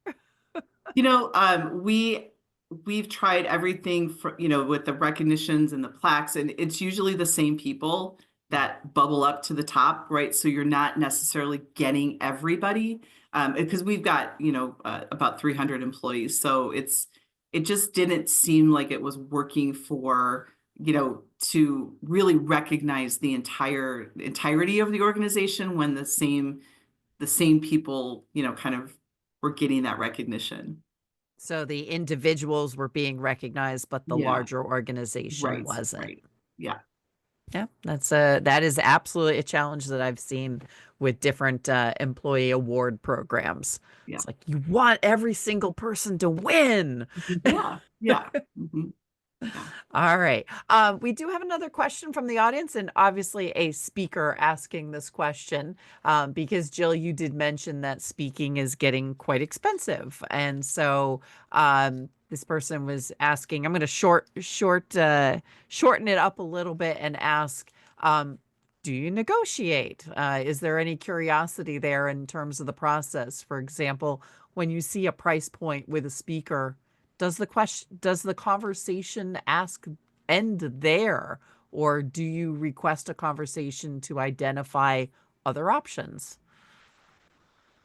Speaker 3: We've tried everything for, with the recognitions and the plaques, and it's usually the same people that bubble up to the top, right? So you're not necessarily getting everybody, because we've got, about 300 employees. So it just didn't seem like it was working for, to really recognize the entirety of the organization when the same people, kind of were getting that recognition.
Speaker 1: So the individuals were being recognized, but the
Speaker 3: Yeah,
Speaker 1: larger organization
Speaker 3: right,
Speaker 1: wasn't.
Speaker 3: right. Yeah,
Speaker 1: Yeah, that is absolutely a challenge that I've seen with different employee award programs.
Speaker 3: yeah,
Speaker 1: It's like you want every single person to win.
Speaker 3: yeah, yeah. Mhm. Yeah.
Speaker 1: All right. We do have another question from the audience, and obviously a speaker asking this question, because Jill, you did mention that speaking is getting quite expensive, and so this person was asking. I'm going to shorten it up a little bit and ask. Do you negotiate? Is there any curiosity there in terms of the process? For example, when you see a price point with a speaker, does the conversation end there, or do you request a conversation to identify other options?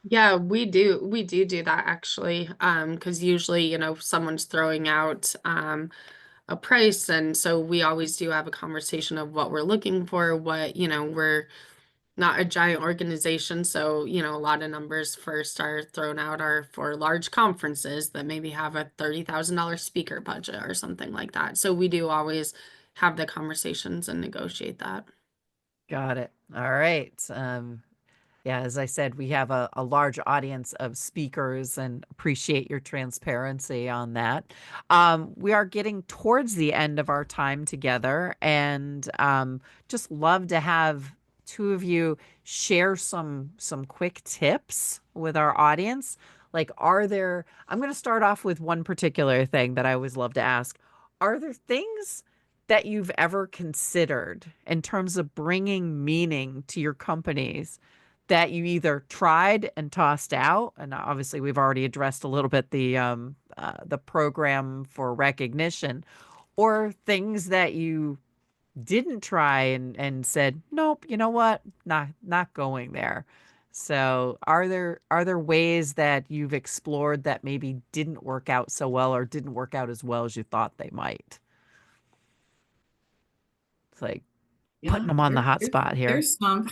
Speaker 2: Yeah, we do that actually. Because usually, someone's throwing out a price, and so we always do have a conversation of what we're looking for, we're not a giant organization, so a lot of numbers first are thrown out are for large conferences that maybe have a $30,000 speaker budget or something like that. So we do always have the conversations and negotiate that.
Speaker 1: Got it. All right. Yeah, as I said, we have a large audience of speakers and appreciate your transparency on that. We are getting towards the end of our time together, and just love to have two of you share some quick tips with our audience. Like, I'm going to start off with one particular thing that I always love to ask. Are there things that you've ever considered in terms of bringing meaning to your companies that you either tried and tossed out? And obviously we've already addressed a little bit the program for recognition, or things that you didn't try and said, nope, you know what, not going there. So are there ways that you've explored that maybe didn't work out so well, or didn't work out as well as you thought they might? It's like putting
Speaker 3: Yeah,
Speaker 1: them on the hot spot here.
Speaker 3: there's some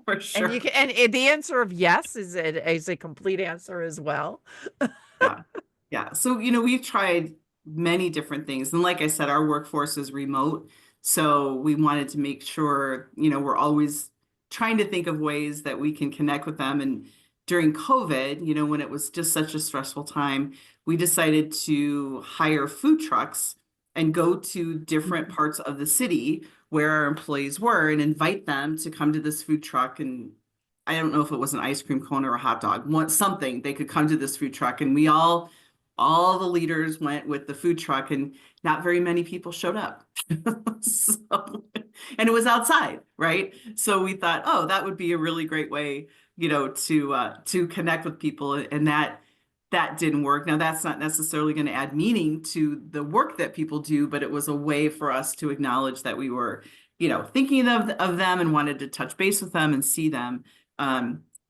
Speaker 3: for
Speaker 1: And
Speaker 3: sure.
Speaker 1: the answer of yes is a complete answer as well.
Speaker 3: Yeah. Yeah. So, we've tried many different things. And like I said, our workforce is remote. So we wanted to make sure, we're always trying to think of ways that we can connect with them. And during COVID, when it was just such a stressful time, we decided to hire food trucks and go to different parts of the city where our employees were and invite them to come to this food truck. And I don't know if it was an ice cream cone or a hot dog, something. They could come to this food truck, and all the leaders went with the food truck, and not very many people showed up. So, and it was outside, right? So we thought, oh, that would be a really great way, to connect with people, and that didn't work. Now, that's not necessarily going to add meaning to the work that people do, but it was a way for us to acknowledge that we were, thinking of them and wanted to touch base with them and see them.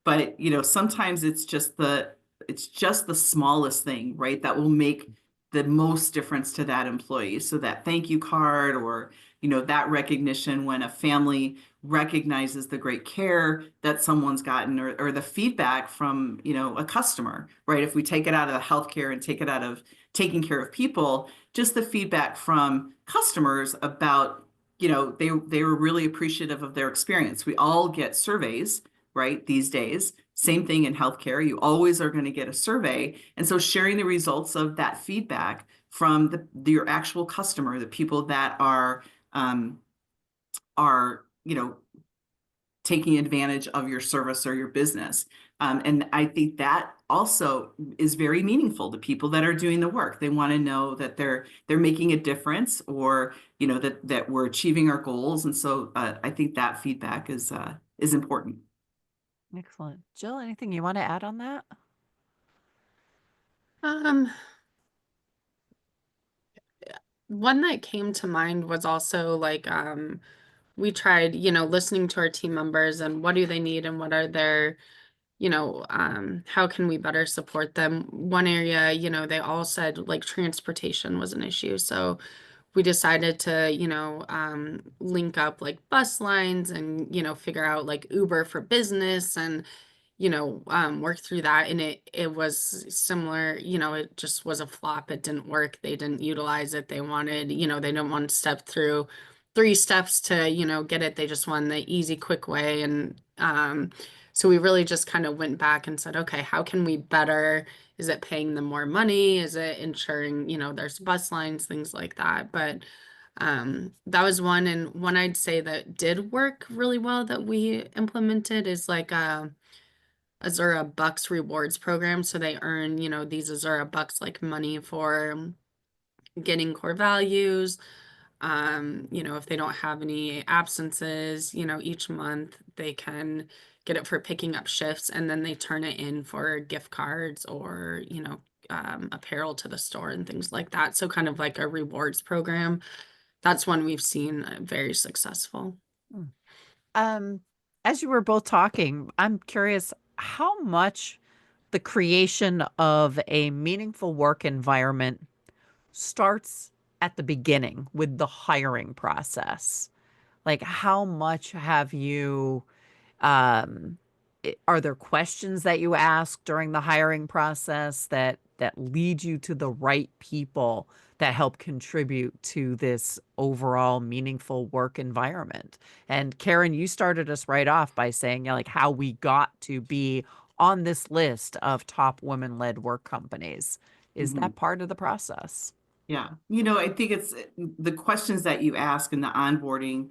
Speaker 3: But sometimes it's just the smallest thing, right? That will make the most difference to that employee. So that thank you card, or, that recognition when a family recognizes the great care that someone's gotten, or the feedback from, a customer, right? If we take it out of healthcare and take it out of taking care of people, just the feedback from customers about, they were really appreciative of their experience. We all get surveys, right, these days. Same thing in healthcare. You always are going to get a survey. And so sharing the results of that feedback from your actual customer, the people that are, taking advantage of your service or your business. And I think that also is very meaningful to people that are doing the work. They want to know that they're making a difference, or, that we're achieving our goals. And so I think that feedback is important.
Speaker 1: Excellent. Jill, anything you want to add on that?
Speaker 2: Um, One that came to mind was also like we tried, listening to our team members and what do they need and what are their, how can we better support them? One area, they all said like transportation was an issue. So we decided to, link up like bus lines and, figure out like Uber for business and, work through that. And it was similar, it just was a flop. It didn't work. They didn't utilize it. They wanted, they didn't want to step through 3 steps to, get it. They just wanted the easy, quick way. And So we really just kind of went back and said, okay, how can we better? Is it paying them more money? Is it ensuring, there's bus lines, things like that? But that was one. And one I'd say that did work really well that we implemented is like a Azura Bucks rewards program. So they earn, these Azura Bucks like money for getting core values. If they don't have any absences, each month they can get it for picking up shifts and then they turn it in for gift cards or, apparel to the store and things like that. So kind of like a rewards program. That's one we've seen very successful.
Speaker 1: Mm. As you were both talking, I'm curious how much the creation of a meaningful work environment starts at the beginning with the hiring process. Like, how much have you um, are there questions that you ask during the hiring process that lead you to the right people that help contribute to this overall meaningful work environment? And Karen, you started us right off by saying, like, how we got to be on this list of top women-led work companies. Is
Speaker 3: Mhm.
Speaker 1: that part of the process?
Speaker 3: Yeah, I think it's the questions that you ask in the onboarding,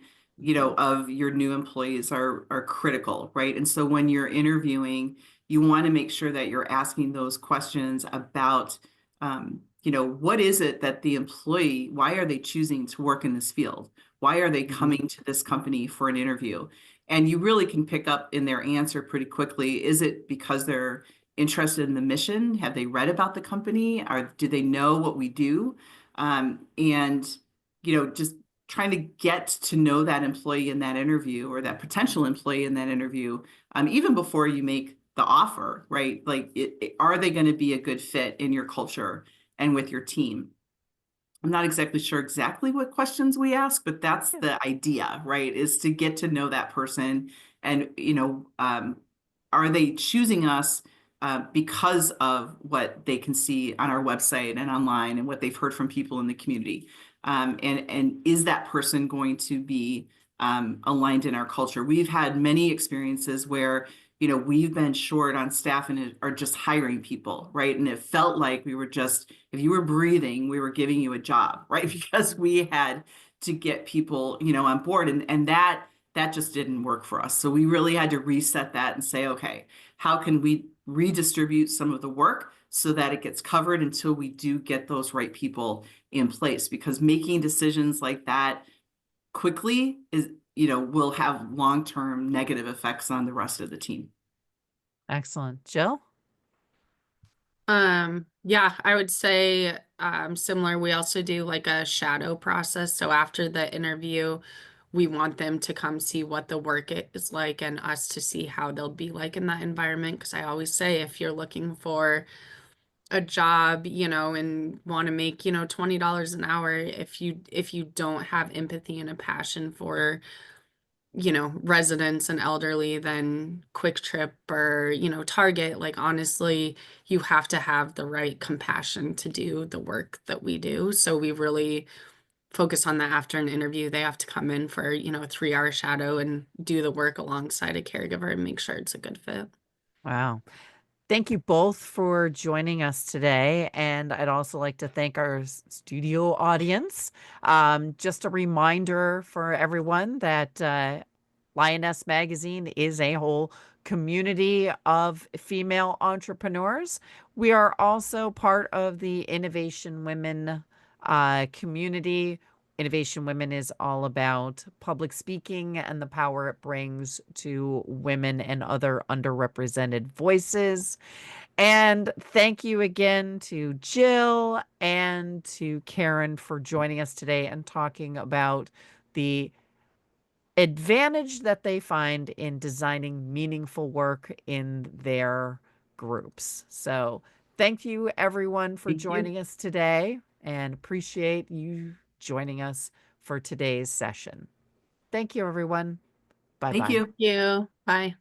Speaker 3: of your new employees are critical, right? And so when you're interviewing, you want to make sure that you're asking those questions about, what is it that the employee, why are they choosing to work in this field? Why are they coming to this company for an interview? And you really can pick up in their answer pretty quickly. Is it because they're interested in the mission? Have they read about the company? Or do they know what we do? And just trying to get to know that employee in that interview or that potential employee in that interview, even before you make the offer, right? Like, are they going to be a good fit in your culture and with your team? I'm not exactly sure exactly what questions we ask, but that's
Speaker 1: Yeah.
Speaker 3: the idea, right? Is to get to know that person and, are they choosing us because of what they can see on our website and online and what they've heard from people in the community? And is that person going to be aligned in our culture? We've had many experiences where we've been short on staff and are just hiring people, right? And it felt like we were just, if you were breathing, we were giving you a job, right? Because we had to get people, on board. And that just didn't work for us. So we really had to reset that and say, okay, how can we redistribute some of the work so that it gets covered until we do get those right people in place? Because making decisions like that quickly will have long-term negative effects on the rest of the team.
Speaker 1: Excellent. Jill?
Speaker 2: Yeah, I would say similar. We also do like a shadow process. So after the interview, we want them to come see what the work is like and us to see how they'll be like in that environment. Because I always say if you're looking for a job, and want to make, $20 an hour, if you don't have empathy and a passion for residents and elderly, then Quick Trip or, Target, like honestly, you have to have the right compassion to do the work that we do. So we really focus on that after an interview. They have to come in for, a 3-hour shadow and do the work alongside a caregiver and make sure it's a good fit.
Speaker 1: Wow. Thank you both for joining us today. And I'd also like to thank our studio audience. Just a reminder for everyone that Lioness Magazine is a whole community of female entrepreneurs. We are also part of the Innovation Women community. Innovation Women is all about public speaking and the power it brings to women and other underrepresented voices. And thank you again to Jill and to Karen for joining us today and talking about the advantage that they find in designing meaningful work in their groups. So, thank you everyone for
Speaker 3: Thank you.
Speaker 1: joining us today and appreciate you joining us for today's session. Thank you, everyone. Bye
Speaker 3: Thank
Speaker 1: bye.
Speaker 3: you.
Speaker 2: Thank you. Bye.